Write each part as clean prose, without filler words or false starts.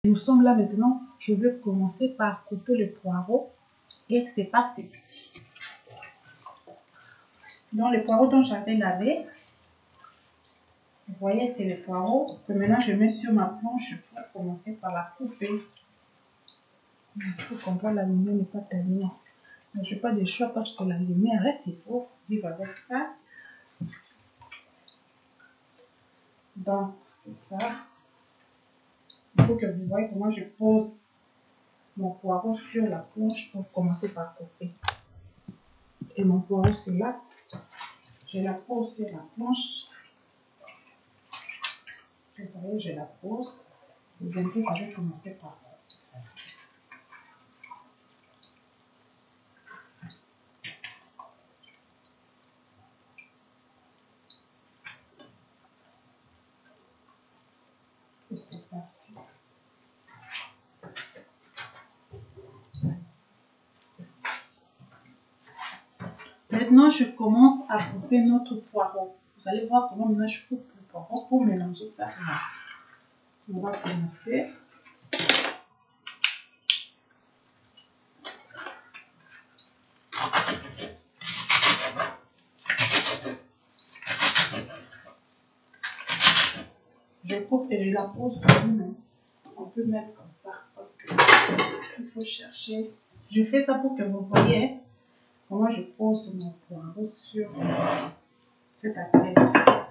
Nous sommes là maintenant. Je vais commencer par couper le poireau. Et c'est parti. Dans les poireaux dont j'avais lavé, vous voyez, c'est les poireaux que maintenant je mets sur ma planche pour commencer par la couper. Il faut qu'on voit la lumière n'est pas tellement. Je n'ai pas de choix parce que la lumière reste, il faut vivre avec ça. Donc, c'est ça. Il faut que vous voyez comment je pose mon poireau sur la planche pour commencer par couper. Et mon poireau, c'est là. Je la pose sur la planche. Vous voyez, je la pose. Et bientôt, je vais commencer par couper ça. Et c'est parti. Maintenant, je commence à couper notre poireau. Vous allez voir comment maintenant je coupe le poireau pour mélanger ça. On va commencer. Je coupe et je la pose sur nous-mêmes. On peut mettre comme ça parce que il faut chercher. Je fais ça pour que vous voyez comment je pose mon poireau sur cette assiette.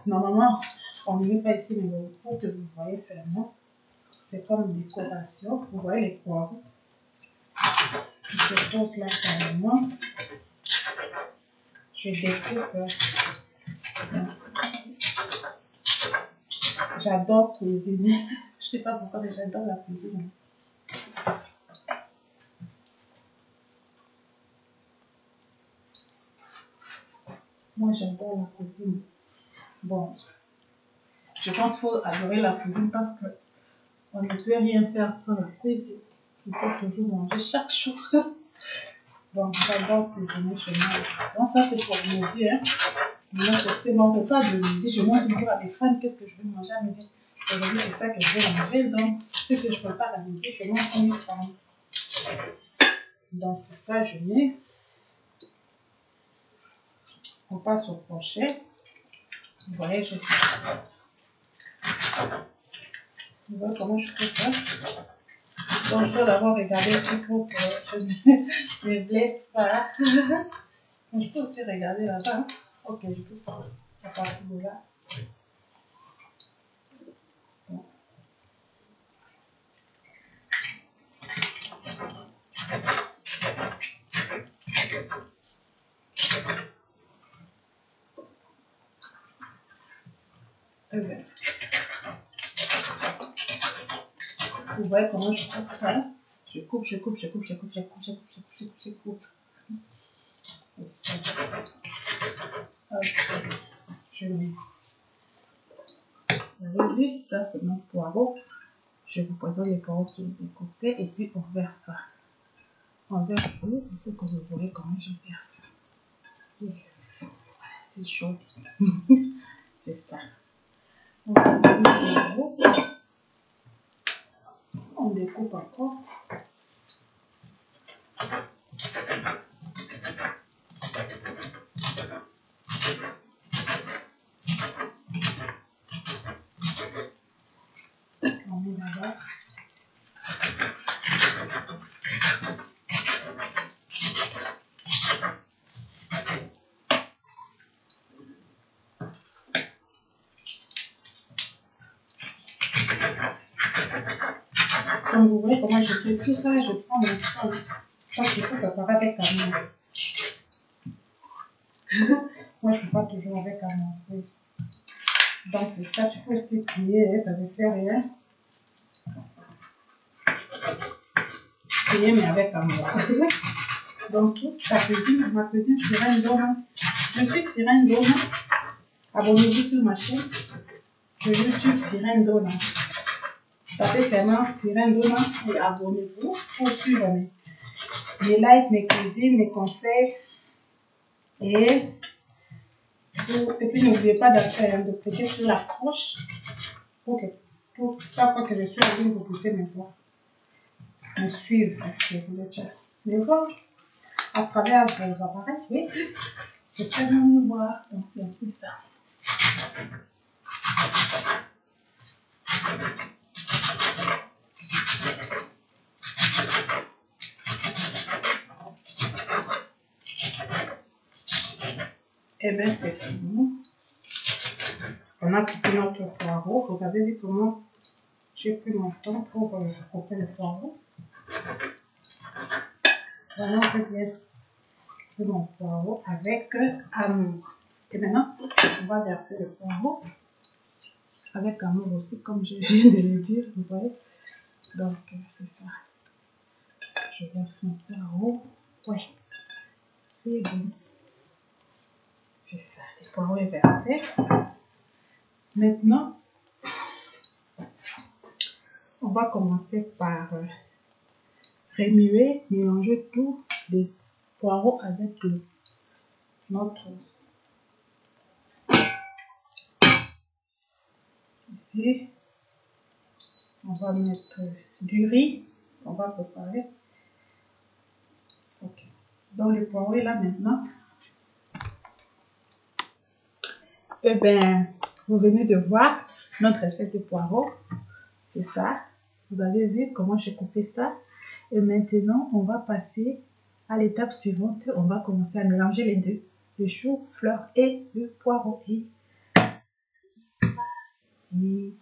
Normalement, on ne met pas ici, mais pour que vous voyez seulement, c'est comme une décoration. Vous voyez les poireaux. Je pose là carrément. Je découpe. J'adore cuisiner. Je sais pas pourquoi, mais j'adore la cuisine. Moi, j'adore la cuisine. Bon, je pense qu'il faut adorer la cuisine parce que on ne peut rien faire sans la cuisine. Il faut toujours manger chaque jour. Donc, j'adore cuisiner chez moi. Ça, c'est pour midi. Hein. Moi, je fais mon repas de midi. Je mange toujours à des fans. Qu'est-ce que je vais manger à midi? Aujourd'hui, c'est ça que je vais manger. Donc, ce que je prépare à midi, c'est mon premier pain. Donc, c'est ça, je mets. On passe au crochet. Vous voyez, vous voyez comment je fais ça. Donc, je dois d'abord regarder tout pour que je ne me blesse pas. Je peux aussi regarder là-bas. Ok, je peux faire à partir de là. Bon. Vous voyez comment je coupe ça? Je coupe. C'est ça. Hop. Je mets. Vous avez vu, ça c'est mon poireau. Je vous présente les poireaux qui ont été coupés et puis on verse ça. On verse l'eau, il faut que vous voyez comment je verse. Yes, c'est chaud. C'est ça. On continue le poireau. On découpe encore. On met là-bas. Comme vous voyez comment je fais tout ça, je prends mon temps. Parce qu'il faut préparer avec la main. Moi, je ne fais pas toujours avec la main. Donc, c'est ça, tu peux aussi plier, ça ne fait rien. Plier, mais avec amour. Donc, ta cuisine, ma cuisine, Sirène Dona. Je suis Sirène Dona. Abonnez-vous sur ma chaîne. Sur YouTube, Sirène Dona. Tapez seulement Sirène Dona et abonnez-vous pour suivre mes lives, mes cuisines, mes conseils. Et puis n'oubliez pas de cliquer sur la cloche pour que chaque fois que je suis en ligne, vous puissiez me voir. me suivre. Je voulais déjà les voir à travers vos appareils. Oui, c'est tellement mieux voir. Donc, c'est un peu ça. Et bien, c'est fini. On a coupé notre poireau. Vous avez vu comment j'ai pris mon temps pour couper le poireau. Vraiment, j'ai bien coupé mon poireau avec amour. Et maintenant, on va verser le poireau avec amour aussi, comme je viens de le dire, vous voyez. Donc, c'est ça. Je verse mon poireau. Ouais, c'est bon. C'est ça, le poireau est versé. Maintenant, on va commencer par remuer, mélanger tous les poireaux avec notre... Ici, on va mettre du riz qu'on va préparer. Ok. Dans le poireau là maintenant, eh bien, vous venez de voir notre recette de poireaux. C'est ça. Vous avez vu comment j'ai coupé ça. Et maintenant, on va passer à l'étape suivante. On va commencer à mélanger les deux. Le chou, fleur et le poireau. Et